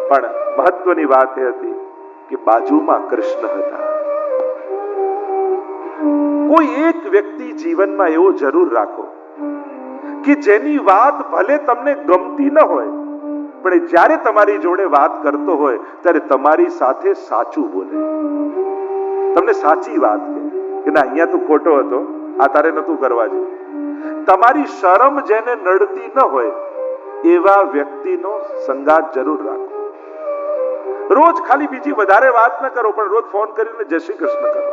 પણ મહત્વની વાત એ હતી કે બાજુમાં કૃષ્ણ હતા. કોઈ એક વ્યક્તિ જીવનમાં એવો જરૂર રાખો કે જેની વાત ભલે તમને ગમતી ન હોય, પણ જ્યારે તમારી જોડે વાત કરતો હોય ત્યારે તમારી સાથે સાચું બોલે, તમને સાચી વાત કે ના અહીંયા તું ખોટો હતો, આ તારે નતું કરવા જોઈએ. તમારી શરમ જેને નડતી ન હોય એવા વ્યક્તિનો સંગાત જરૂર રાખો. રોજ ખાલી બીજી વધારે વાત ન કરો, પણ રોજ ફોન કરીને જય શ્રી કૃષ્ણ કરો.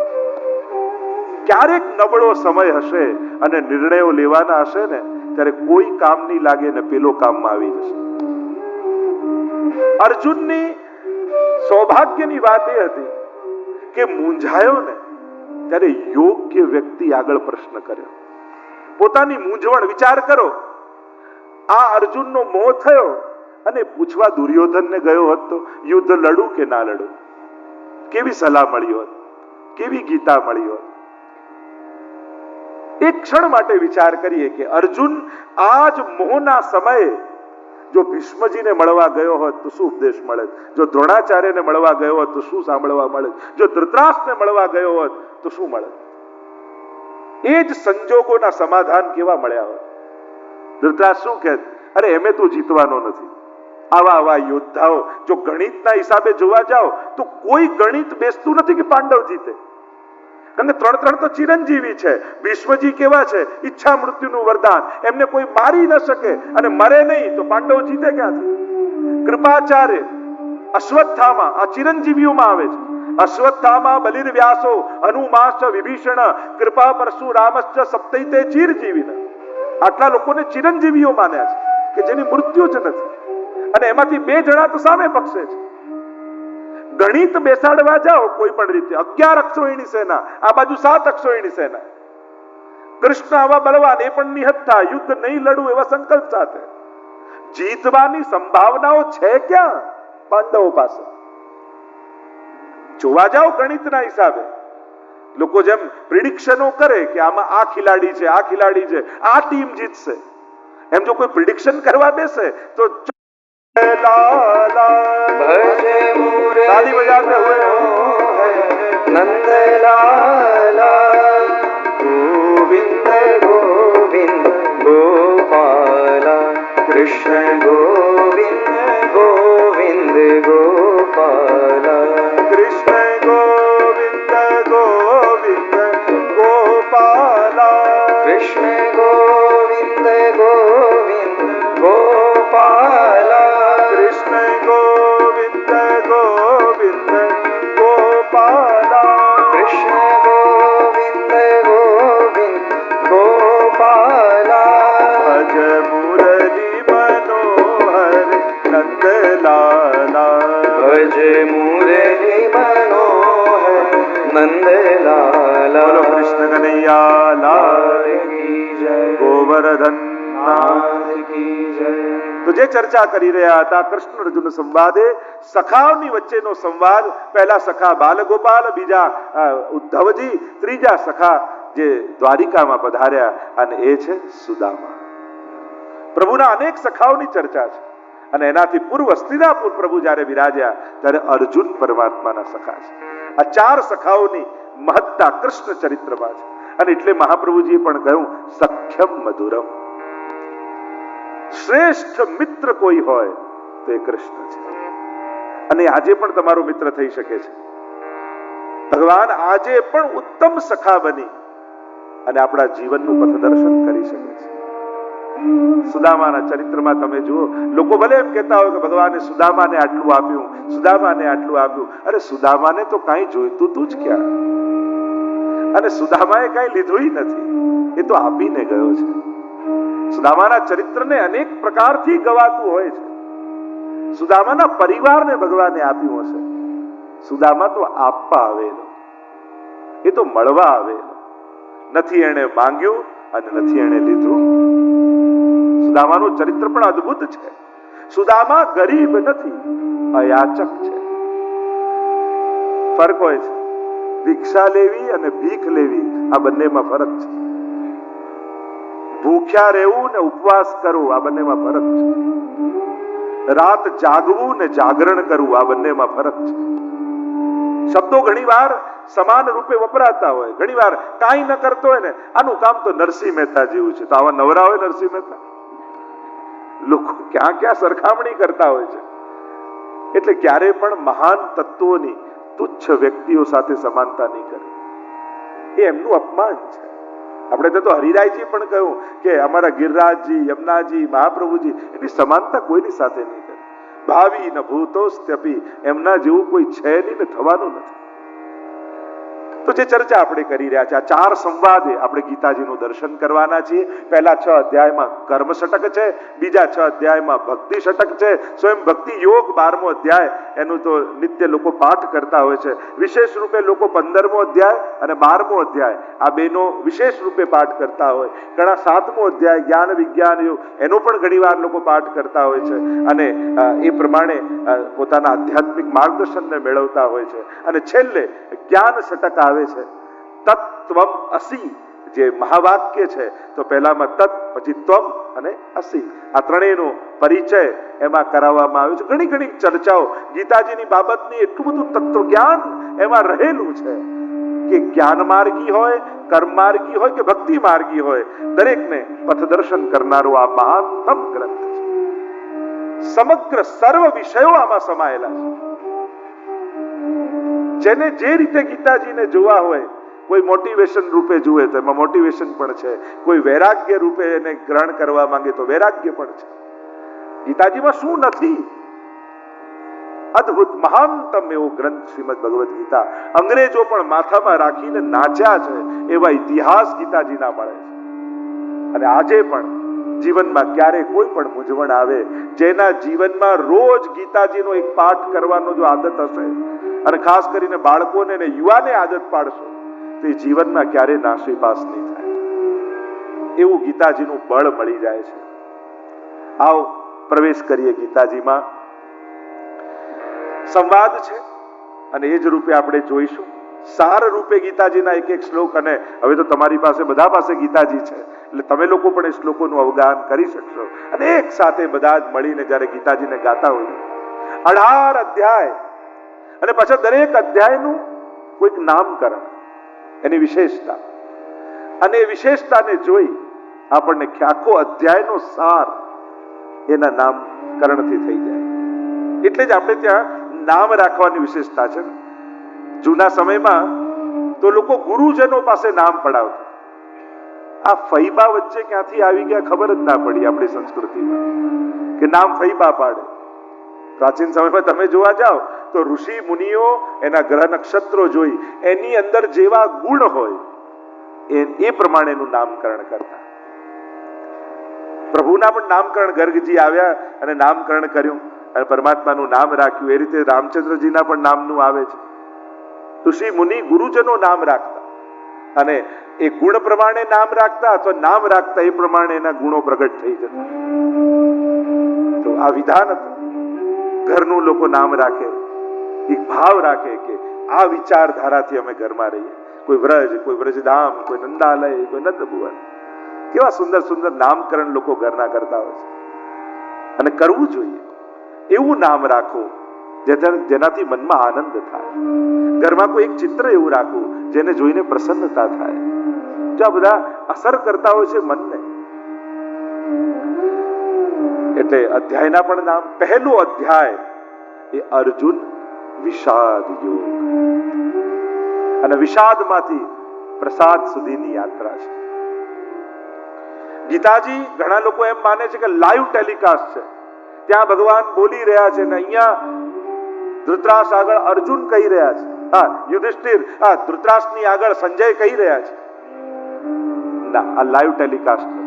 ક્યારેક નબળો સમય હશે અને નિર્ણયો લેવાના હશે ને ત્યારે કોઈ કામ નહીં લાગે ને પેલો કામમાં આવી જશે. અર્જુનની સૌભાગ્યની વાત એ હતી કે મૂંઝાયો ને ત્યારે યોગ્ય વ્યક્તિ આગળ પ્રશ્ન કર્યો. પોતાની મૂંઝવણ વિચાર કરો. આ અર્જુનનો મોહ થયો અને પૂછવા દુર્યોધનને ગયો હોત તો યુદ્ધ લડું કે ના લડું, કેવી સલાહ મળી હોત, કેવી ગીતા મળી હોત. એક ક્ષણ માટે વિચાર કરીએ કે અર્જુન આ જ મોહના સમયે જો ભીષ્મજીને મળવા ગયો હોત તો શું ઉપદેશ મળે, જો દ્રોણાચાર્યને મળવા ગયો હોત તો શું સાંભળવા મળે, જો ધૃતરાષ્ટ્રને મળવા ગયો હોત તો શું મળે. એ જ સંજોગોના સમાધાન કેવા મળ્યા હોત. ધૃતરાષ્ટ્ર શું કહે, અરે એમે તું જીતવાનો નથી. આવા આવા યોદ્ધાઓ જો ગણિતના હિસાબે જોવા જાઓ તો કોઈ ગણિત બેસતું નથી કે પાંડવ જીતે. કારણ કે ત્રણ તો ચિરંજીવી છે. ભીષ્મજી કેવા છે, ઈચ્છા મૃત્યુનું વરદાન, એમને કોઈ મારી ન શકે અને મરે નહીં તો પાંડવ જીતે ક્યાંથી. કૃપાચાર્ય, અશ્વત્થામા આ ચિરંજીવીઓમાં આવે છે. અશ્વત્થામા, બલિર વ્યાસો, હનુમાશ્ચ વિભીષણ, કૃપા પરશુરામશ્ચ સપ્તૈતે ચિરજીવીન. આટલા લોકોને ચિરંજીવીઓ માન્યા છે કે જેની મૃત્યુ જ નથી, અને એમાંથી 2 જણા તો સામે પક્ષે છે. ગણિત બેસાડવા જાઓ કોઈ પણ રીતે 11 અક્ષોહિણી સેના, આ બાજુ 7 અક્ષોહિણી સેના. કૃષ્ણ આવા બળવાન, એ પણ નિહત્થા, યુદ્ધ નહીં લડવું એવા સંકલ્પ સાથે. જીતવાની સંભાવનાઓ છે ક્યાં? પાંડવો પાસે. જોવા જાઓ ગણિતના હિસાબે લોકો જેમ પ્રિડિક્શનો કરે કે આમાં આ ખિલાડી છે, આ ખિલાડી છે, આ ટીમ જીતશે, એમ જો કોઈ પ્રિડિક્શન કરવા બેસે તો ताली बजाते हुए नंदलाला गोविंद गोविंद गोपाला कृष्ण गोविंद गोविंद गोपाला कृष्ण गोविंद गोविंद गोपाला कृष्ण गोविंद गोविंद गोपाला कृष्ण गोविंद गोविंद गोपाला कृष्ण गोविंद गोविंद गोपाला भज मुरली मनोहर नंदलाला भज मुरली मनोहर नंदलाला बोलो कृष्ण कन्हैया लाल की जय गोवर्धन नाथ की जय. તો જે ચર્ચા કરી રહ્યા હતા કૃષ્ણ અર્જુન સંવાદે, સખાઓની વચ્ચેનો સંવાદ. પહેલા સખા બાલગોપાલ, બીજા ઉદ્ધવજી, ત્રીજા સખા જે દ્વારિકામાં પધાર્યા અને એ છે સુદામા. પ્રભુના અનેક સખાઓની ચર્ચા છે અને એનાથી પૂર્વ હસ્તિનાપુર પ્રભુ જ્યારે વિરાજ્યા ત્યારે અર્જુન પરમાત્માના સખા છે. આ 4 સખાઓની મહત્તા કૃષ્ણ ચરિત્રમાં છે અને એટલે મહાપ્રભુજીએ પણ કહ્યું સખ્યમ મધુરમ. શ્રેષ્ઠ મિત્ર કોઈ હોય તો એ કૃષ્ણ છે. અને આજે પણ તમારો મિત્ર થઈ શકે છે. ભગવાન આજે પણ ઉત્તમ સખા બની અને આપણા જીવનનું પથદર્શન કરી શકે છે. સુદામાના ચરિત્રમાં તમે જુઓ, લોકો ભલે એમ કહેતા હોય કે ભગવાને સુદામાને આટલું આપ્યું, સુદામાને આટલું આપ્યું. અરે સુદામાને તો કાંઈ જોઈતું તું જ ક્યાં, અને સુદામાએ કાંઈ લીધું નથી, એ તો આપીને ગયો છે. સુદામાના ચરિત્રને અનેક પ્રકારથી ગવાતું હોય છે. સુદામાના પરિવારને ભગવાને આપ્યું હશે. સુદામા તો આપવા આવેલો, એ તો મળવા આવેલો નથી. એને માંગ્યું અને નથી એને લીધું. સુદામાનું ચરિત્ર પણ અદ્ભુત છે. સુદામા ગરીબ નથી, અયાચક છે. ફરક હોય છે. ભિક્ષા લેવી અને ભીખ લેવી, આ બંનેમાં ફરક છે. ભૂખ્યા રહેવું ને ઉપવાસ કરવું, આ બંનેમાં ફરક છે. રાત જાગવું ને જાગરણ કરવું આ બંનેમાં ફરક છે. શબ્દો ઘણીવાર સમાન રૂપે વપરાતા હોય. ઘણીવાર કાંઈ ન કરતો હોય ને આનું કામ તો નરસિંહ મહેતા જેવું છે, તો આવા નવરા હોય નરસિંહ મહેતા. લોકો ક્યાં ક્યાં સરખામણી કરતા હોય છે. એટલે ક્યારે પણ મહાન તત્વોની તુચ્છ વ્યક્તિઓ સાથે સમાનતા નહીં કરે, એ એમનું અપમાન છે. આપણે તો હરિરાયજી પણ કહ્યું કે અમારા ગિરિરાજજી, યમુનાજી, મહાપ્રભુજી એની સમાનતા કોઈની સાથે નહીં કરે. ભાવિ ન ભૂતોસ્ત્યપી, એમના જેવું કોઈ છે નહીં ને થવાનું નથી. તો જે ચર્ચા આપણે કરી રહ્યા છે, આ 4 સંવાદે આપણે ગીતાજીનું દર્શન કરવાના છીએ. પહેલા 6 અધ્યાયમાં કર્મ ષટક છે, બીજા 6 અધ્યાયમાં ભક્તિ ષટક છે, સ્વયં ભક્તિ યોગ 12મો અધ્યાય, એનું તો નિત્ય લોકો પાઠ કરતા હોય છે. વિશેષ રૂપે લોકો 15મો અધ્યાય અને 12મો અધ્યાય આ બેનો વિશેષ રૂપે પાઠ કરતા હોય. ઘણા 7મો અધ્યાય જ્ઞાન વિજ્ઞાન યોગ એનો પણ ઘણીવાર લોકો પાઠ કરતા હોય છે અને એ પ્રમાણે પોતાના આધ્યાત્મિક માર્ગદર્શનને મેળવતા હોય છે. અને છેલ્લે જ્ઞાન ષટક આવે છે, તત્વમ અસી, જે મહાવાક્ય છે. તો પહેલામાં તત્, પછી ત્વમ અને અસી, આ ત્રણેયનો પરિચય એમાં કરાવવામાં આવ્યો છે. ઘણી ઘણી ચર્ચાઓ ગીતાજીની બાબતની, એટલું બધું તત્વ જ્ઞાન એમાં રહેલું છે કે જ્ઞાન માર્ગી હોય, કર્મ માર્ગી હોય કે ભક્તિ માર્ગી હોય, દરેકને પથદર્શન કરનારો આ મહાનતમ ગ્રંથ છે. સમગ્ર સર્વ વિષયો આમાં સમાયેલા છે. જેને જે રીતે ગીતાજીને જોવા હોય, કોઈ મોટિવેશન રૂપે જુએ તો એમાં મોટિવેશન પણ છે, કોઈ વૈરાગ્ય રૂપે એને ગ્રહણ કરવા માંગે તો વૈરાગ્ય પણ છે. ગીતાજીમાં શું નથી? અદ્ભુત મહાનતમ એવો ગ્રંથ શ્રીમદ ભગવદ્ ગીતા. અંગ્રેજો પણ માથામાં રાખીને નાચ્યા છે એવા ઇતિહાસ ગીતાજીના મળે છે. અને આજે પણ જીવનમાં ક્યારે કોઈ પણ મૂંઝવણ આવે, જેના જીવનમાં રોજ ગીતાજીનો એક પાઠ કરવાનો જો આદત હશે, અને ખાસ કરીને બાળકોને ને યુવાને આદત પાડશો, તો એ જીવનમાં ક્યારે નાસીપાસ નહીં થાય. એવું ગીતાજીનું બળ મળી જાય છે. આવો પ્રવેશ કરીએ ગીતાજીમાં. સંવાદ છે અને એ જ રૂપે આપણે જોઈશું. સાર રૂપે ગીતાજીના એક એક શ્લોક, અને હવે તો તમારી પાસે બધા પાસે ગીતાજી છે એટલે તમે લોકો પણ એ શ્લોકોનું અવગાહન કરી શકશો. અને એક સાથે બધા જ મળીને જ્યારે ગીતાજીને ગાતા હોઈએ. 18 અધ્યાય અને પાછા દરેક અધ્યાયનું કોઈક નામકરણ, એની વિશેષતા, અને એ વિશેષતાને જોઈ આપણને આખો અધ્યાયનો સાર એના નામકરણથી થઈ જાય. એટલે જ આપણે ત્યાં નામ રાખવાની વિશેષતા છે. જૂના સમયમાં તો લોકો ગુરુજનો પાસે નામ પડાવતા. આ ફૈબા વચ્ચે ક્યાંથી આવી ગયા ખબર જ ના પડી આપણી સંસ્કૃતિમાં, કે નામ ફૈબા પાડે. પ્રાચીન સમયમાં તમે જોવા જાઓ તો ઋષિ મુનિઓ એના ગ્રહ નક્ષત્રો જોઈ એની અંદર જેવા ગુણ હોય એ પ્રમાણેનું નામકરણ કરતા. પ્રભુના પણ નામકરણ, ગર્ગજી આવ્યા અને નામકરણ કર્યું અને પરમાત્માનું નામ રાખ્યું. એ રીતે રામચંદ્રજીના પણ નામનું આવે છે. ઋષિ મુનિ ગુરુજનો નામ રાખતા અને એ ગુણ પ્રમાણે નામ રાખતા, અથવા નામ રાખતા એ પ્રમાણે એના ગુણો પ્રગટ થઈ જતા. તો આ વિધાન હતું. ઘરનું લોકો નામ રાખે, એક ભાવ રાખે કે આ વિચારધારાથી અમે ઘરમાં રહીએ. કોઈ વ્રજ, કોઈ વ્રજધામ, કોઈ નંદાલય, કોઈ નંદભુવન, કેવા સુંદર સુંદર નામકરણ લોકો ઘરના કરતા હોય છે. અને કરવું જોઈએ. એવું નામ રાખો જેનાથી મનમાં આનંદ થાય. ઘરમાં કોઈ એક ચિત્ર એવું રાખવું જેને જોઈને પ્રસન્નતા થાય. જો આ બધા અસર કરતા હોય છે મનને. એટલે અધ્યાયના પણ નામ. પહેલો અધ્યાય એ અર્જુન વિષાદ યોગ, અને વિષાદમાંથી પ્રસાદ સુધીની યાત્રા છે. ગીતાજી ઘણા લોકો એમ માને છે કે લાઈવ ટેલિકાસ્ટ છે, ત્યાં ભગવાન બોલી રહ્યા છે ને અહીંયા ધૃતરાષ્ટ્ર આગળ અર્જુન કહી રહ્યા છે, યુધિષ્ઠિર ધૃતરાષ્ટ્રની આગળ સંજય કહી રહ્યા છે. ના, આ લાઈવ ટેલિકાસ્ટ નથી.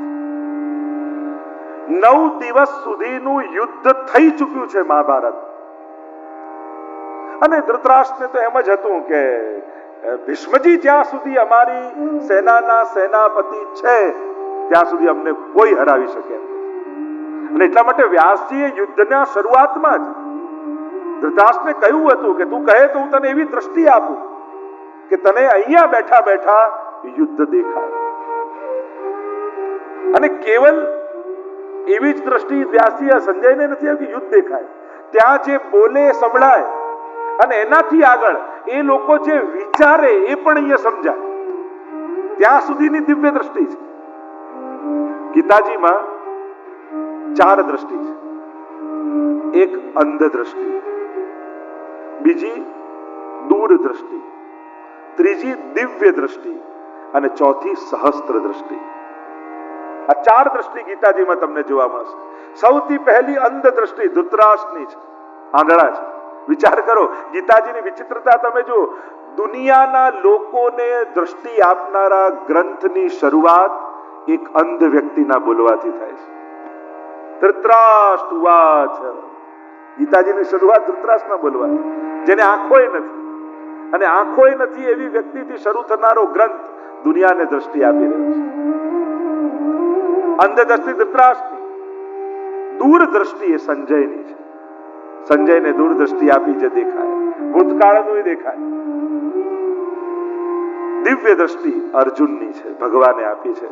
9 દિવસ સુધીનું યુદ્ધ થઈ ચૂક્યું છે મહાભારત. અને ધૃતરાષ્ટ્રને તો એમ જ હતું કે ભીષ્મજી જ્યાં સુધી અમારી સેનાના સેનાપતિ છે ત્યાં સુધી અમને કોઈ હરાવી શકે નહીં. અને એટલા માટે વ્યાસજીએ યુદ્ધના શરૂઆતમાં જ ધૃતરાષ્ટ્રને કહ્યું હતું કે તું કહે તો હું તને એવી દ્રષ્ટિ આપું કે તને અહીંયા બેઠા બેઠા યુદ્ધ દેખાય. અને કેવલ એવી જ દ્રષ્ટિ વ્યાસજી સંજયને નથી આવી. યુદ્ધ દેખાય ત્યાં જે બોલે સંભળાય અને એનાથી આગળ એ લોકો જે વિચારે એ પણ અહીંયા સમજાય, ત્યાં સુધીની દિવ્ય દ્રષ્ટિ છે. ગીતાજીમાં 4 દ્રષ્ટિ છે. એક અંધ દ્રષ્ટિ, બીજી દૂર દ્રષ્ટિ, ત્રીજી દિવ્ય દ્રષ્ટિ અને ચોથી સહસ્ત્ર દ્રષ્ટિ. આ 4 દ્રષ્ટિ ગીતાજીમાં તમને જોવા મળશે. સૌથી પહેલી અંધ દ્રષ્ટિ ધૃતરાષ્ટ્રની છે, આંધળા છે. વિચાર કરો, ગીતાજીની વિચિત્રતા તમે જુઓ. દુનિયાના લોકોને દ્રષ્ટિ આપનારા ગ્રંથની શરૂઆત એક અંધ વ્યક્તિના બોલવાથી થાય છે. ધૃતરાષ્ટ્ર ઉવાચ. ગીતાજીની શરૂઆત ધૃતરાષ્ટ્રના બોલવાથી, જેને આંખોય નથી અને આંખોય નથી એવી વ્યક્તિથી શરૂ થનારો ગ્રંથ દુનિયાને દ્રષ્ટિ આપી રહ્યો છે. અંધ દ્રષ્ટિ ધૃતરાષ્ટ્રની, દૂર દ્રષ્ટિ એ સંજયની છે. સંજયને દૂર દ્રષ્ટિ આપી જે દેખાય, ભૂતકાળનું દેખાય. દિવ્ય દ્રષ્ટિ અર્જુનની છે, ભગવાને આપી છે,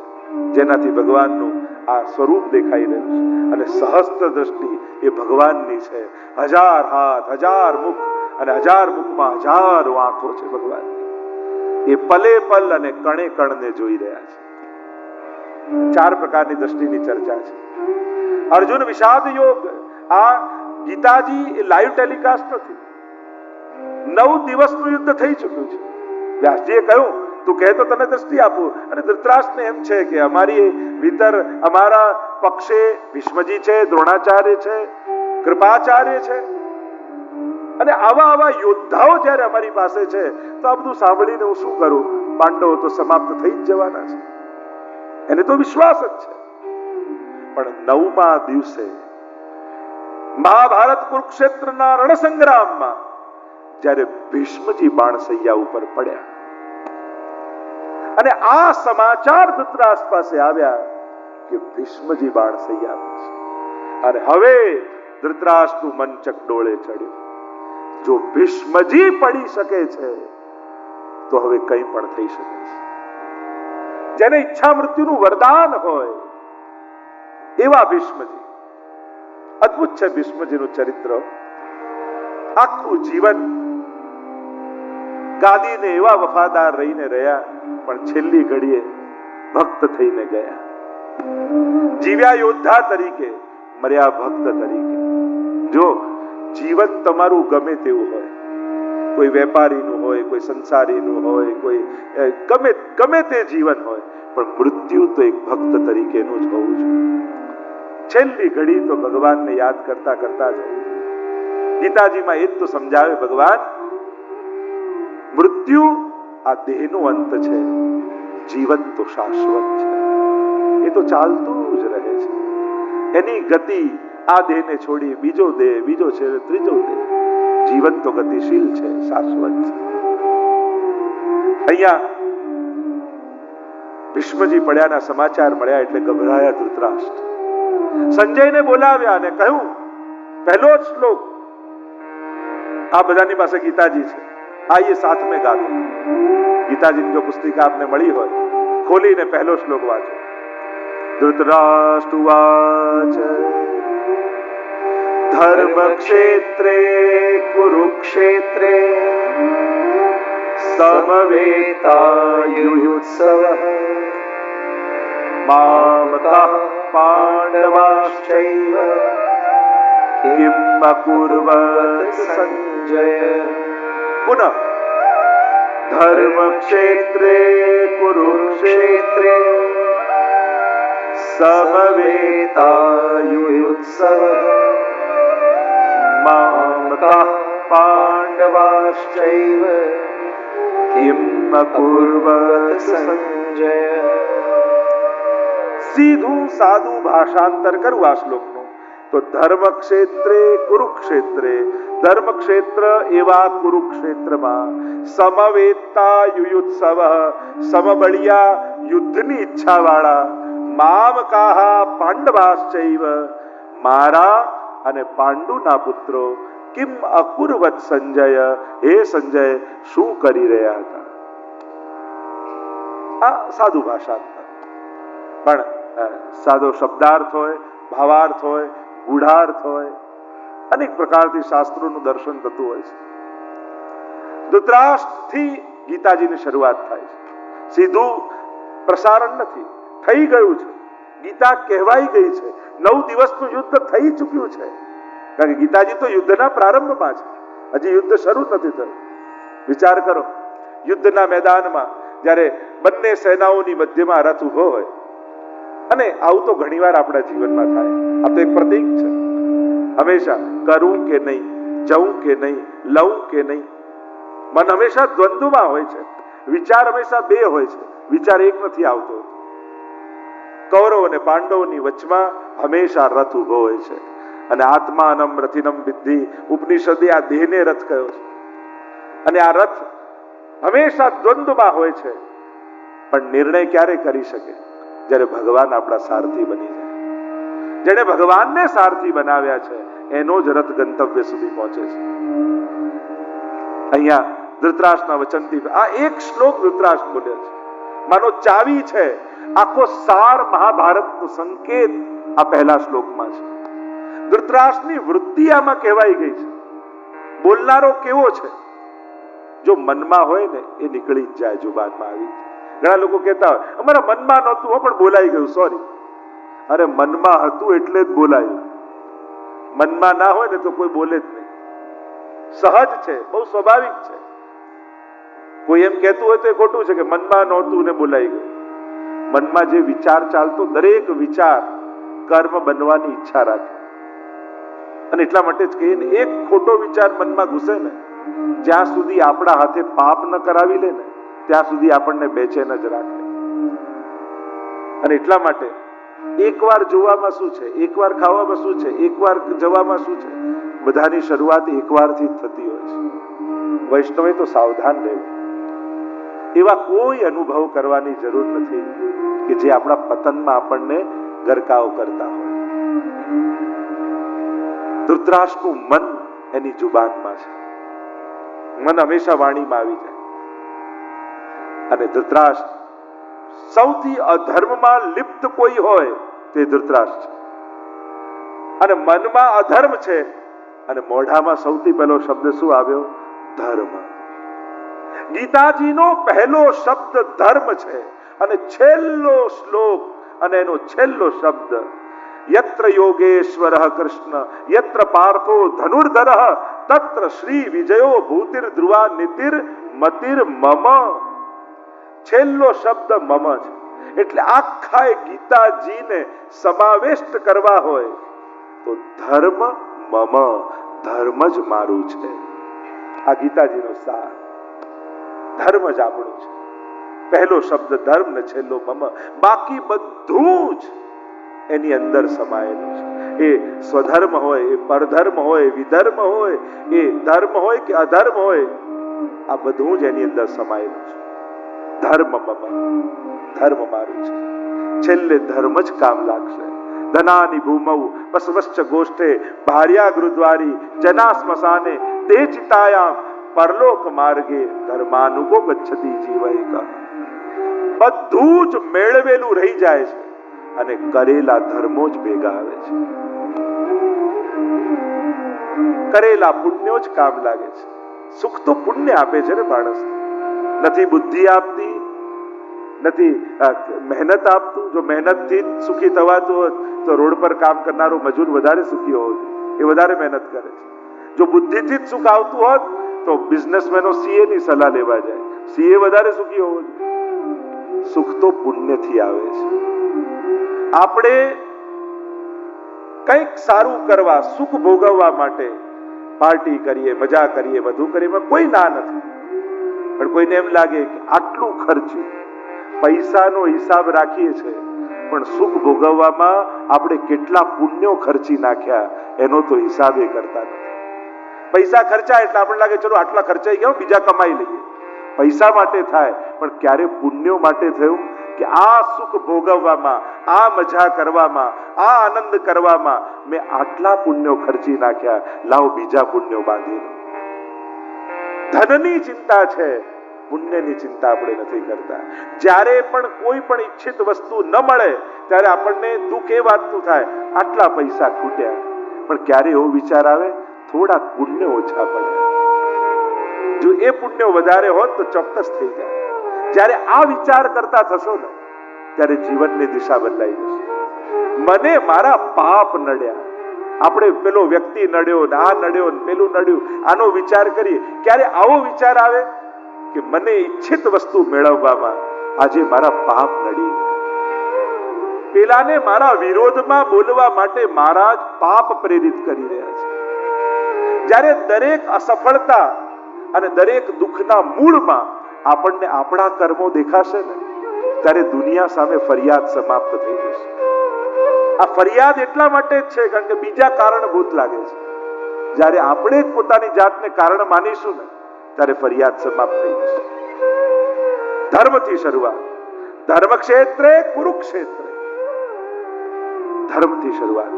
જેનાથી ભગવાનનું આ સ્વરૂપ દેખાઈ રહ્યું છે. અને સહસ્ત્ર દ્રષ્ટિ એ ભગવાનની છે. 1000 હાથ, 1000 મુખ અને 1000 મુખમાં 1000 આંખો છે ભગવાનની. એ પલે પલ અને કણે કણને જોઈ રહ્યા છે. 4 પ્રકારની દ્રષ્ટિની ચર્ચા છે. અર્જુન વિષાદ યોગ. આ ગીતાજી એ લાઈવ ટેલિકાસ્ટ નથી. 9 દિવસનું યુદ્ધ થઈ ચૂક્યું છે. વ્યાસજીએ કહ્યું તું કહે તો તને દ્રષ્ટિ આપું. અને ધૃતરાષ્ટ્રને એમ છે કે અમારી ભીતર અમારા પક્ષે ભીષ્મજી છે, દ્રોણાચાર્ય છે, કૃપાચાર્ય છે, અને આવા યોદ્ધાઓ જ્યારે અમારી પાસે છે તો આ બધું સાંભળીને હું શું કરું? પાંડવો તો સમાપ્ત થઈ જ જવાના છે, એને તો વિશ્વાસ જ છે. પણ 9મા દિવસે મહાભારત કુરુક્ષેત્રના રણસંગ્રામમાં જ્યારે ભીષ્મજી બાણસૈયા ઉપર પડ્યા અને આ સમાચાર ધૃતરાષ્ટ્ર પાસે આવ્યા કે ભીષ્મજી બાણસૈયા છે, અને હવે ધૃતરાષ્ટ્રનું મન ચકડોળે ચડ્યું. જો ભીષ્મજી પડી શકે છે તો હવે કંઈ પણ થઈ શકે છે. જેને ઈચ્છા મૃત્યુનું વરદાન હોય એવા ભીષ્મજી. અદ્ભુત છે ભીષ્મજીનું ચરિત્ર. આખું જીવન ગાદીને એવા વફાદાર રહીને રહ્યા, પણ છેલ્લી ઘડીએ ભક્ત થઈને ગયા. જીવ્યા યોદ્ધા તરીકે, મર્યા ભક્ત તરીકે. જો જીવન તમારું ગમે તેવું હોય, કોઈ વેપારીનું હોય, કોઈ સંસારીનું હોય, કોઈ ગમે તે જીવન હોય, પણ મૃત્યુ તો એક ભક્ત તરીકેનું જ હોવું જોઈએ. છેલ્લી ઘડી તો ભગવાનને યાદ કરતા કરતા જ. ગીતાજીમાં એ જ તો સમજાવે ભગવાન, મૃત્યુ આ દેહનો અંત છે, જીવન તો શાશ્વત છે. એ તો ચાલતું જ રહે છે. એની ગતિ આ દેહને છોડી બીજો દેહ, બીજો છે, ત્રીજો દેહ. જીવન તો ગતિશીલ છે, શાશ્વત છે. અહીંયા ભીષ્મજી પડ્યાના સમાચાર મળ્યા એટલે ગભરાયા ધૃતરાષ્ટ્ર. સંજયને બોલાવ્યા અને કહ્યું, પહેલો જ શ્લોક આ બધાની પાસે ગીતાજી છે, આइए साथ में गाते. ગીતાજીની જો પુસ્તિકા આપને મળી હોય, ખોલીને પહેલો શ્લોક વાંચો. ધૃતરાષ્ટ્રવાચ ધર્મક્ષેત્રે કુરુક્ષેત્રે સમવેતાયુયુત્સવઃ મામકાઃ પાંડવાશ્ચૈવ કિમ અકુર્વત સંજય. પુનઃ ધર્મક્ષેત્રે કુરુક્ષેત્રે સમવેતાયુયુત્સવઃ મામકાઃ પાંડવાશ્ચૈવ કિમ અકુર્વત સંજય. સીધું સાદું ભાષાંતર કરું આ શ્લોકનું તો ધર્મક્ષેત્રે કુરુક્ષેત્રે, ધર્મક્ષેત્ર એવા કુરુક્ષેત્રમાં સમવેતા યુયુત્સવ, સમબળિયા યુદ્ધની ઈચ્છા વાળા, મામકાહ પાંડવાશ્ચૈવ, મારા અને પાંડુના પુત્રો, કિમ અકુર્વત સંજય, હે સંજય શું કરી રહ્યા હતા. આ સાદું ભાષાંતર, પણ સાદો શબ્દાર્થ હોય, ભાવાર્થ હોય, ગૂઢાર્થ હોય, અનેક પ્રકારથી શાસ્ત્રોનું દર્શન થતું હોય છે. ધૃતરાષ્ટ્રથી ગીતાજીની શરૂઆત થાય છે. સીધું પ્રસારણ નથી, થઈ ગયું છે. ગીતા કહેવાઈ ગઈ છે. 9 દિવસનું યુદ્ધ થઈ ચૂક્યું છે. કારણ કે ગીતાજી તો યુદ્ધના પ્રારંભમાં છે, હજી યુદ્ધ શરૂ નથી થયું. વિચાર કરો, યુદ્ધના મેદાનમાં જ્યારે બંને સેનાઓની મધ્યમાં રથ ઉભો હોય, અને આવું તો ઘણીવાર આપણા જીવનમાં થાય. આ તો એક પ્રતીક છે. હંમેશા કરું કે નહીં, જવું કે નહીં, લઉં કે નહીં, મન હંમેશા દ્વંદ્વમાં હોય છે. વિચાર હંમેશા બે હોય છે, વિચાર એક નથી આવતો. કૌરવ અને પાંડવોની વચમાં હંમેશા રથ ઉભો હોય છે. અને આત્માનમ રથિનમ વિદ્ધિ, ઉપનિષદે આ દેહને રથ કહ્યો છે. અને આ રથ હંમેશા દ્વંદ્વમાં હોય છે. પણ નિર્ણય ક્યારે કરી શકે? જ્યારે ભગવાન આપણા સારથી બની જાય. જેણે ભગવાનને સારથી બનાવ્યા છે એનો જ રથ ગંતવ્ય સુધી પહોંચે છે. અહીંયા ધૃતરાષ્ટ્રના વચનથી આ એક શ્લોક ધૃતરાષ્ટ્ર બોલ્યો છે, માનો ચાવી છે. આખો સાર મહાભારતનો સંકેત આ પહેલા શ્લોકમાં છે. ધૃતરાષ્ટ્રની વૃત્તિ આમાં કહેવાઈ ગઈ છે. બોલનારો કેવો છે? જો મનમાં હોય ને એ નીકળી જ જાય, જુબાનમાં આવી. ઘણા લોકો કહેતા હોય અમારા મનમાં નહોતું પણ બોલાઈ ગયું, સોરી. અરે મનમાં હતું એટલે જ બોલાયું. મનમાં ના હોય ને તો કોઈ બોલે જ નહીં. સહજ છે, બહુ સ્વાભાવિક છે. કોઈ એમ કહેતું હોય તો એ ખોટું છે કે મનમાં નહોતું ને બોલાઈ ગયું. મનમાં જે વિચાર ચાલતો, દરેક વિચાર કર્મ બનવાની ઈચ્છા રાખે. અને એટલા માટે જ કહીએ ને, એક ખોટો વિચાર મનમાં ઘૂસે ને, જ્યાં સુધી આપણા હાથે પાપ ન કરાવી લે ને ત્યાં સુધી આપણને બેચેન જ રાખે. અને એટલા માટે એકવાર જોવામાં શું છે, એકવાર ખાવામાં શું છે, એકવાર જવામાં શું છે, બધાની શરૂઆત એકવારથી જ થતી હોય છે. વૈષ્ણવે તો સાવધાન રહેવું. એવા કોઈ અનુભવ કરવાની જરૂર નથી કે જે આપણા પતનમાં આપણને ગરકાવ કરતા હોય. ધૃતરાષ્ટ્રનું મન એની જુબાનમાં છે. મન હંમેશા વાણીમાં આવી જાય. અને ધૃતરાષ્ટ્ર સૌથી અધર્મમાં લિપ્ત કોઈ હોય તે ધૃતરાષ્ટ્ર છે. અને મનમાં અધર્મ છે અને મોઢામાં સૌથી પહેલો શબ્દ શું આવ્યો? ધર્મ. ગીતાજીનો પહેલો શબ્દ ધર્મ છે અને છેલ્લો શ્લોક અને એનો છેલ્લો શબ્દ યત્ર યોગેશ્વરઃ કૃષ્ણ યત્ર પાર્થો ધનુર્ધરઃ તત્ર શ્રી વિજયો ભૂતિર ધ્રુવા નીતિર મતિર મમ. છેલ્લો શબ્દ મમ છે. એટલે આખા ગીતાજીને સમાવેશ કરવા હોય તો ધર્મ મમ, ધર્મ જ મારું છે. આ ગીતાજીનો સાર. ધર્મ જ આપણું છે. પહેલો શબ્દ ધર્મ ને છેલ્લો મમ. બાકી બધું જ એની અંદર સમાયેલું છે. એ સ્વધર્મ હોય, એ પરધર્મ હોય, વિધર્મ હોય, એ ધર્મ હોય કે અધર્મ હોય, આ બધું જ એની અંદર સમાયેલું છે. ધર્મ મમ, ધર્મ મારું છે. છેલ્લે ધર્મ જ કામ લાગશે. ધનાની ભૂમૌ બસવશ્ચ ગોષ્ઠે ભાર્યા ગૃદ્વારી જના સ્મશાને તે ચિતાયામ પરલોક માર્ગે ધર્માનુગો ગચ્છતિ જીવૈક. બધું જ મેળવેલું રહી જાય છે અને કરેલા ધર્મો જ ભેગા આવે છે. કરેલા પુણ્યો જ કામ લાગે છે. સુખ તો પુણ્ય આપે છે ને માણસ. નથી બુદ્ધિ આપતી, નથી મહેનત આપતું. જો મહેનતથી જ સુખી થવાતું હોત તો રોડ પર કામ કરનારો મજૂર વધારે સુખી હોત, એ વધારે મહેનત કરે છે. જો બુદ્ધિથી જ સુખ આવતું હોત તો બિઝનેસમેનો સીએ ની સલાહ લેવા જાય, સીએ વધારે સુખી હોવો જોઈએ. સુખ તો પુણ્યથી આવે છે. આપણે કંઈક સારું કરવા, સુખ ભોગવવા માટે પાર્ટી કરીએ, મજા કરીએ, બધું કરીએ, કોઈ ના નથી. પણ કોઈને એમ લાગે કે આટલું ખર્ચ્યું, પૈસાનો હિસાબ રાખીએ છીએ પણ સુખ ભોગવવામાં આપણે કેટલા પુણ્યો ખર્ચી નાખ્યા એનો તો હિસાબ એ કરતા નથી. પૈસા ખર્ચા એટલે આપણને લાગે ચલો આટલા ખર્ચાઈ ગયા, બીજા કમાઈ લઈએ. પૈસા માટે થાય પણ ક્યારે પુણ્યો માટે થયું કે આ સુખ ભોગવવામાં, આ મજા કરવામાં, આ આનંદ કરવામાં મેં આટલા પુણ્યો ખર્ચી નાખ્યા, લાવો બીજા પુણ્યો બાંધી લો. ધનની ચિંતા છે, પુણ્યની ચિંતા આપણે નથી કરતા. જ્યારે પણ કોઈ પણ ઈચ્છિત વસ્તુ ન મળે ત્યારે આપણને દુઃખ એ વાતનું થાય, આટલા પૈસા ખૂટ્યા. પણ ક્યારે એવો વિચાર આવે, થોડા પુણ્ય ઓછા પડ્યા, જો એ પુણ્ય વધારે હોત તો ચોક્કસ થઈ જાય. જ્યારે આ વિચાર કરતા થશો ને ત્યારે જીવનની દિશા બદલાઈ જશે. મને મારા પાપ નડ્યા, આપણે પેલો વ્યક્તિ નડ્યો ને આ નડ્યો ને પેલું નડ્યું, આનો વિચાર કરીએ. ક્યારે આવો વિચાર આવે કે મને ઈચ્છિત વસ્તુ મેળવવામાં આજે મારા પાપ નડી, પેલાને મારા વિરોધમાં બોલવા માટે મારા જ પાપ પ્રેરિત કરી રહ્યા છે. જ્યારે દરેક અસફળતા અને દરેક દુઃખના મૂળમાં આપણને આપણા કર્મો દેખાશે ને ત્યારે દુનિયા સામે ફરિયાદ સમાપ્ત થઈ જશે. આ ફરિયાદ એટલા માટે જ છે કારણ કે બીજા કારણભૂત લાગે છે. જ્યારે આપણે જ પોતાની જાતને કારણ માનીશું ને ત્યારે ફરિયાદ સમાપ્ત થઈ જશે. ધર્મથી શરૂઆત, ધર્મ ક્ષેત્રે કુરુક્ષેત્રે, ધર્મથી શરૂઆત.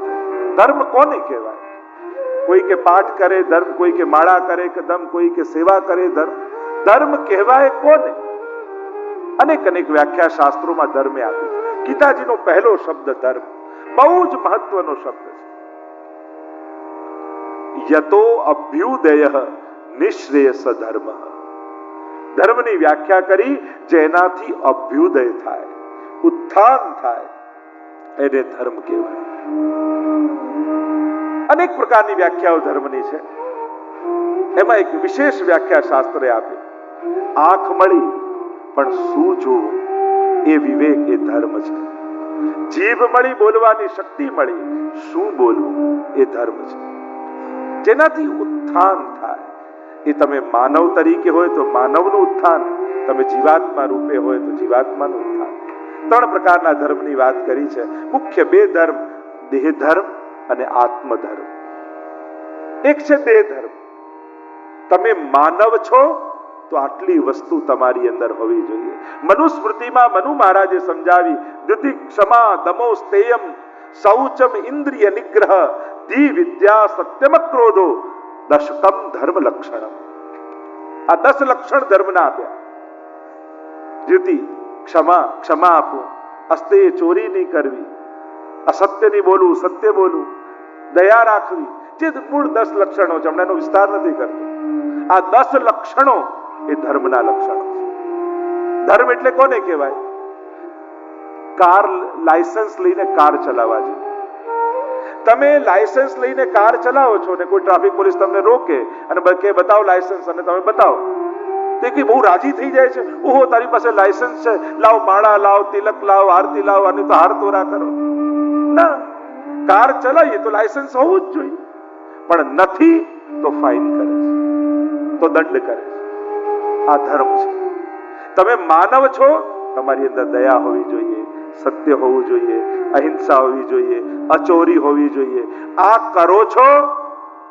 ધર્મ કોને કહેવાય? કોઈ કે પાઠ કરે ધર્મ, કોઈ કે માળા કરે કે ધર્મ, કોઈ કે સેવા કરે ધર્મ. ધર્મ કહેવાય કોને? અનેક અનેક વ્યાખ્યા શાસ્ત્રોમાં ધર્મે આપી. ગીતાજીનો પહેલો શબ્દ ધર્મ બહુ જ મહત્વનો શબ્દ છે. યતો અભ્યુદય નિશ્રેયસ ધર્મ. ધર્મની વ્યાખ્યા કરી જેનાથી અભ્યુદય થાય, ઉત્થાન થાય, એને ધર્મ કહેવાય. અનેક પ્રકારની વ્યાખ્યાઓ ધર્મની છે. એમાં એક વિશેષ વ્યાખ્યા શાસ્ત્રે આપી, આંખ મળી પણ શું જોવું એ વિવેક, એ ધર્મ છે. જીભ મળી, બોલવાની શક્તિ મળી, શું બોલવું એ ધર્મ છે. જેનાથી ઉત્થાન થાય, એ તમે માનવ તરીકે હોય તો માનવનું ઉત્થાન, તમે જીવાત્મા રૂપે હોય તો જીવાત્માનું ઉત્થાન. ત્રણ પ્રકારના ધર્મની વાત કરી છે. મુખ્ય બે ધર્મ, દેહ ધર્મ અને આત્મધર્મ. એક છે દેહ ધર્મ. તમે માનવ છો તો આટલી વસ્તુ તમારી અંદર હોવી જોઈએ. મનુસ્મૃતિમાં મનુ મહારાજે સમજાવી, ધૃતિ ક્ષમા દમો સ્તેયમ શૌચમ ઇન્દ્રિય નિગ્રહ ધી વિદ્યા સત્યમ ક્રોધો દશકમ ધર્મ લક્ષણમ. આ 10 લક્ષણ ધર્મના આપ્યા. ધૃતિ, ક્ષમા, ક્ષમા આપવું, અસ્તેય, ચોરી નહીં કરવી, અસત્ય નહીં બોલવું, સત્ય બોલવું, દયા રાખવી, જે મૂળ 10 લક્ષણો છે. હમણાં એનો વિસ્તાર નથી કરતો. આ 10 લક્ષણો એ ધર્મના લક્ષણો છે. ધર્મ એટલે કોને કહેવાય? કાર લાયસન્સ લઈને કાર ચલાવવા જોઈએ. તમે લાયસન્સ લઈને કાર ચલાવો છો ને કોઈ ટ્રાફિક પોલીસ તમને રોકે અને કે બતાવો લાયસન્સ, અને તમે બતાવો તે કે બહુ રાજી થઈ જાય છે, ઓહો તારી પાસે લાયસન્સ છે, લાવ માળા લાવ, તિલક લાવ, આરતી લાવ, અને તો હાર તોરા કરો. ના, કાર ચલાવીએ તો લાયસન્સ હોવું જ જોઈએ, પણ નથી તો ફાઇન કરે છે, તો દંડ કરે છે. આ ધર્મ છે. તમે માનવ છો, તમારી અંદર દયા હોવી જોઈએ, સત્ય હોવું જોઈએ, અહિંસા હોવી જોઈએ, અચોરી હોવી જોઈએ. આ કરો છો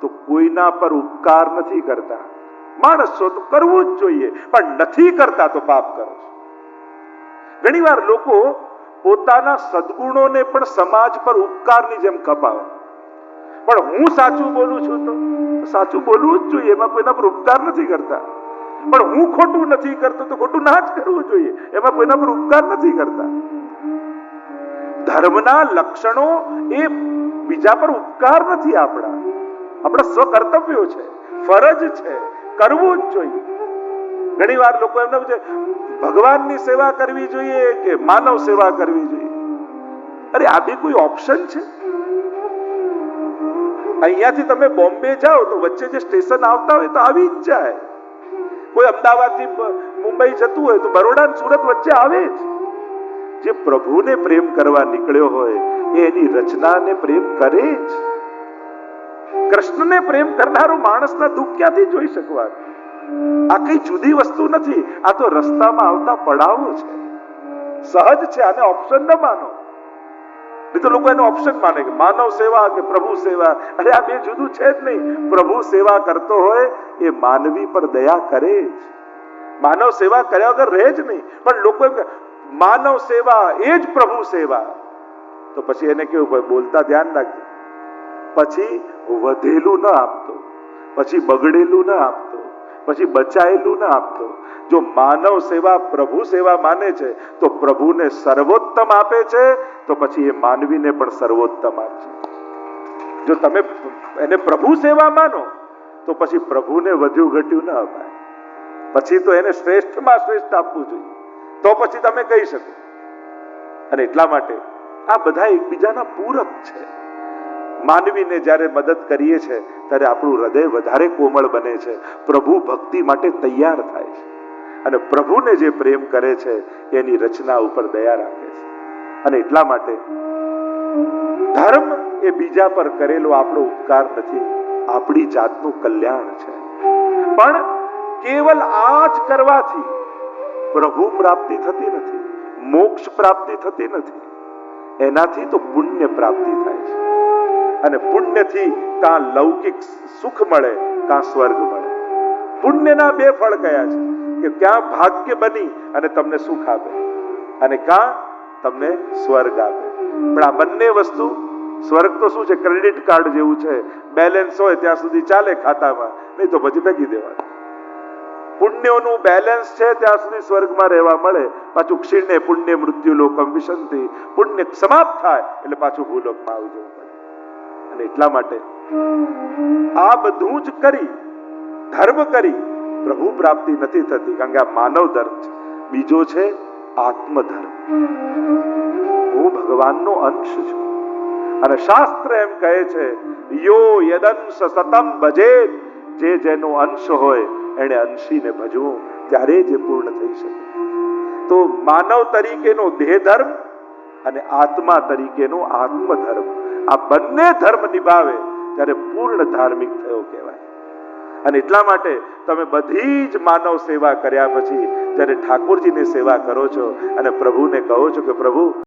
તો કોઈના પર ઉપકાર નથી કરતા. માણસ છો તો કરવું જ જોઈએ, પણ નથી કરતા તો પાપ કરો છો. ઘણીવાર લોકો પોતાના સદગુણોને પણ સમાજ પર ઉપકારની જેમ કપાવે. પણ હું સાચું બોલું છું તો સાચું બોલવું જ જોઈએ, એમાં કોઈના પર ઉપકાર નથી કરતા. પણ હું ખોટું નથી કરતો તો ખોટું ના જ કરવું જોઈએ, એમાં કોઈના પર ઉપકાર નથી કરતા. ધર્મના લક્ષણો એ બીજા પર ઉપકાર નથી, આપણા સ્વકર્તવ્યો છે, ફરજ છે, કરવું જ જોઈએ. ઘણી વાર લોકો એમને પૂછે ભગવાનની સેવા કરવી જોઈએ કે માનવ સેવા કરવી જોઈએ? અરે આ બી કોઈ ઓપ્શન છે? અહીંયાથી તમે બોમ્બે જાઓ તો વચ્ચે જે સ્ટેશન આવતા હોય તો આવી જ જાય. કોઈ અમદાવાદથી મુંબઈ જતું હોય તો બરોડા અને સુરત વચ્ચે આવે જ. જે પ્રભુને પ્રેમ કરવા નીકળ્યો હોય એ એની રચનાને પ્રેમ કરે જ. કૃષ્ણને પ્રેમ કરનારો માણસના દુઃખ ક્યાંથી જોઈ શકવાનું? આ કઈ જુદી વસ્તુ નથી, આ તો રસ્તામાં આવતા પડાવો છે, સહજ છે. આને ઓપ્શન ન માનો. નહીં તો લોકો એનો ઓપ્શન માને કે માનવ સેવા કે પ્રભુ સેવા. અરે આ બે જુદું છે જ નહીં. પ્રભુ સેવા કરતો હોય એ માનવી પર દયા કરે જ, માનવ સેવા કર્યા વગર રહે જ નહીં. પણ લોકો માનવ સેવા એ જ પ્રભુ સેવા, તો પછી એને કેવું બોલતા ધ્યાન રાખજો. પછી વધેલું ન આપતો, પછી બગડેલું ન આપતો, પછી બચાયેલું ના આપતો. જો માનવ સેવા પ્રભુ સેવા માને છે તો પ્રભુને સર્વોત્તમ આપે છે, તો પછી એ માનવીને પણ સર્વોત્તમ આપશે. જો તમે એને પ્રભુ સેવા માનો તો પછી પ્રભુને વધ્યું ઘટ્યું ના અપાય. પછી તો એને શ્રેષ્ઠમાં શ્રેષ્ઠ આપવું જોઈએ, તો પછી તમે કહી શકો. અને એટલા માટે આ બધા એકબીજાના પૂરક છે. માનવીને જ્યારે મદદ કરીએ છીએ ત્યારે આપણું હૃદય વધારે કોમળ બને છે, પ્રભુ ભક્તિ માટે તૈયાર થાય છે, અને પ્રભુને જે પ્રેમ કરે છે એની રચના ઉપર દયા રાખે છે. અને એટલા માટે ધર્મ એ બીજા પર કરેલો આપણો ઉપકાર નથી, આપણી જાતનું કલ્યાણ છે. પણ કેવલ આ જ કરવાથી પ્રભુ પ્રાપ્તિ થતી નથી, મોક્ષ પ્રાપ્તિ થતી નથી. એનાથી તો પુણ્ય પ્રાપ્તિ થાય છે, અને પુણ્યથી કાં લૌકિક સુખ મળે કાં સ્વર્ગ મળે. પુણ્યના બે ફળ કયા છે કે ક્યાં ભાગ્ય બની અને તમને સુખ આપે, અને કાં તમને સ્વર્ગ આપે. પણ આ બંને વસ્તુ, સ્વર્ગ તો શું છે, ક્રેડિટ કાર્ડ જેવું છે, બેલેન્સ હોય ત્યાં સુધી ચાલે ખાતામાં, નહીં તો પછી ફેંકી દેવાનું. પુણ્યોનું બેલેન્સ છે ત્યાં સુધી સ્વર્ગમાં રહેવા મળે, પાછું ક્ષીણે પુણ્ય મૃત્યુ લોકમ વિશંતિ, પુણ્ય સમાપ્ત થાય એટલે પાછું ભૂલોકમાં આવી જવું પડે. અને એટલા માટે આ બધું જ કરી, ધર્મ કરી પ્રભુ પ્રાપ્તિ નથી થતી, કારણ કે આ માનવ ધર્મ છે. બીજો છે આત્મધર્મ. હું ભગવાનનો અંશ છું, અને શાસ્ત્ર એમ કહે છે યો યદંશ સતમ ભજે, જે જેનો અંશ હોય એને અંશીને ભજવું, ત્યારે જ પૂર્ણ થઈ શકે. તો માનવ તરીકેનો દેહ ધર્મ અને આત્મા તરીકેનો આત્મધર્મ, આ બંને ધર્મ નિભાવે ત્યારે પૂર્ણ ધાર્મિક થયો કહેવાય. અને એટલા માટે તમે બધી જ માનવ સેવા કર્યા પછી જ્યારે ઠાકોરજીની સેવા કરો છો અને પ્રભુને કહો છો કે પ્રભુ